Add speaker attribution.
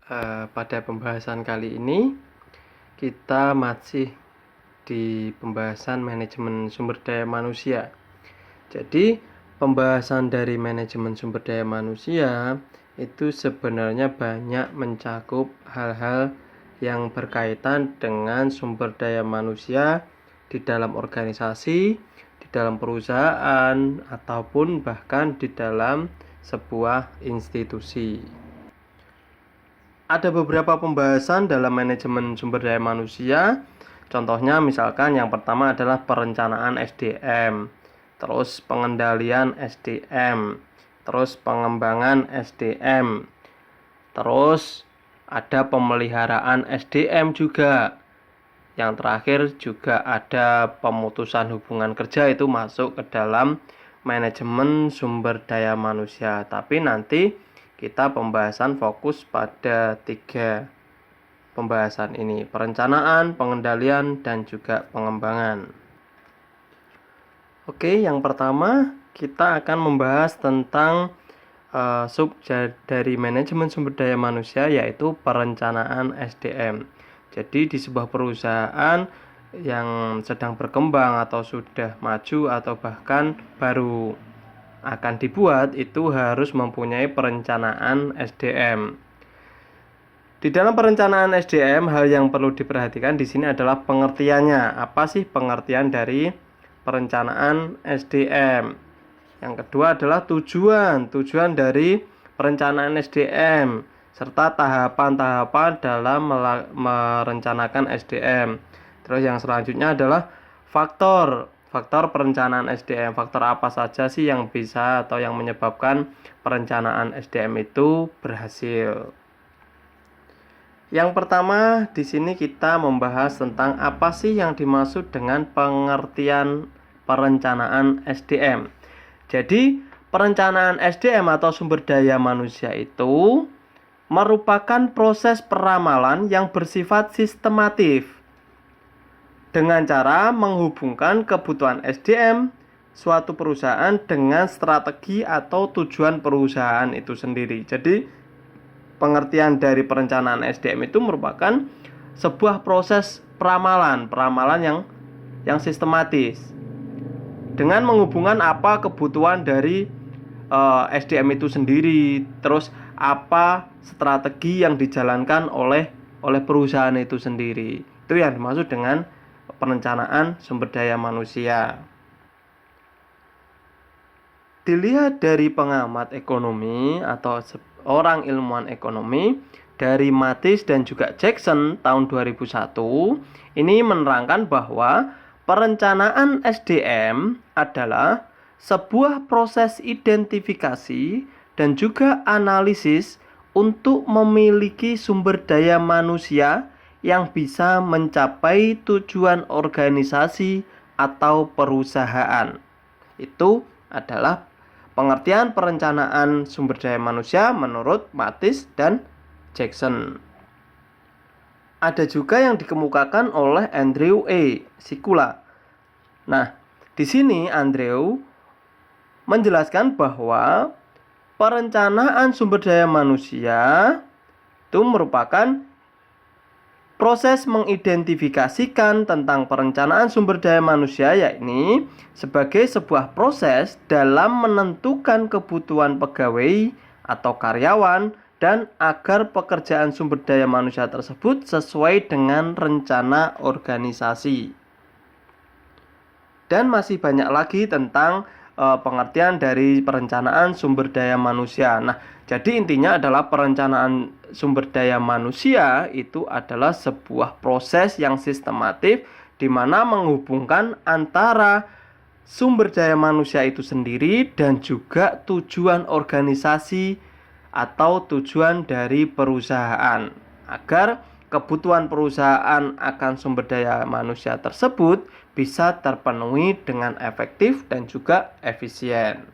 Speaker 1: Pada pembahasan kali ini kita masih di pembahasan manajemen sumber daya manusia. Jadi pembahasan dari manajemen sumber daya manusia itu sebenarnya banyak mencakup hal-hal yang berkaitan dengan sumber daya manusia di dalam organisasi, di dalam perusahaan, ataupun bahkan di dalam sebuah institusi. Ada beberapa pembahasan dalam manajemen sumber daya manusia. Contohnya misalkan yang pertama adalah perencanaan SDM, terus pengendalian SDM, terus pengembangan SDM, terus ada pemeliharaan SDM juga. Yang terakhir juga ada pemutusan hubungan kerja, itu masuk ke dalam manajemen sumber daya manusia. Tapi nanti kita pembahasan fokus pada 3 pembahasan ini: perencanaan, pengendalian, dan juga pengembangan. Oke, yang pertama kita akan membahas tentang dari manajemen sumber daya manusia, yaitu perencanaan SDM. Jadi di sebuah perusahaan yang sedang berkembang atau sudah maju atau bahkan baru akan dibuat, itu harus mempunyai perencanaan SDM. Di dalam perencanaan SDM, hal yang perlu diperhatikan di sini adalah pengertiannya. Apa sih pengertian dari perencanaan SDM? Yang kedua adalah tujuan dari perencanaan SDM serta tahapan-tahapan dalam merencanakan SDM. Terus yang selanjutnya adalah faktor perencanaan SDM. Faktor apa saja sih yang bisa atau yang menyebabkan perencanaan SDM itu berhasil? Yang pertama di sini kita membahas tentang apa sih yang dimaksud dengan pengertian perencanaan SDM. Jadi, perencanaan SDM atau sumber daya manusia itu merupakan proses peramalan yang bersifat sistematif dengan cara menghubungkan kebutuhan SDM suatu perusahaan dengan strategi atau tujuan perusahaan itu sendiri. Jadi, pengertian dari perencanaan SDM itu merupakan sebuah proses peramalan yang sistematis dengan menghubungkan apa kebutuhan dari SDM itu sendiri, terus apa strategi yang dijalankan oleh perusahaan itu sendiri. Itu yang dimaksud dengan perencanaan sumber daya manusia. Dilihat dari pengamat ekonomi atau orang ilmuwan ekonomi dari Mathis dan juga Jackson tahun 2001, ini menerangkan bahwa perencanaan SDM adalah sebuah proses identifikasi dan juga analisis untuk memiliki sumber daya manusia yang bisa mencapai tujuan organisasi atau perusahaan. Itu adalah pengertian perencanaan sumber daya manusia menurut Mathis dan Jackson. Ada juga yang dikemukakan oleh Andrew A. Sikula. Nah, di sini Andrew menjelaskan bahwa perencanaan sumber daya manusia itu merupakan proses mengidentifikasikan tentang perencanaan sumber daya manusia, yakni sebagai sebuah proses dalam menentukan kebutuhan pegawai atau karyawan dan agar pekerjaan sumber daya manusia tersebut sesuai dengan rencana organisasi. Dan masih banyak lagi tentang pengertian dari perencanaan sumber daya manusia. Nah, jadi intinya adalah perencanaan sumber daya manusia itu adalah sebuah proses yang sistematif di mana menghubungkan antara sumber daya manusia itu sendiri dan juga tujuan organisasi atau tujuan dari perusahaan, agar kebutuhan perusahaan akan sumber daya manusia tersebut bisa terpenuhi dengan efektif dan juga efisien.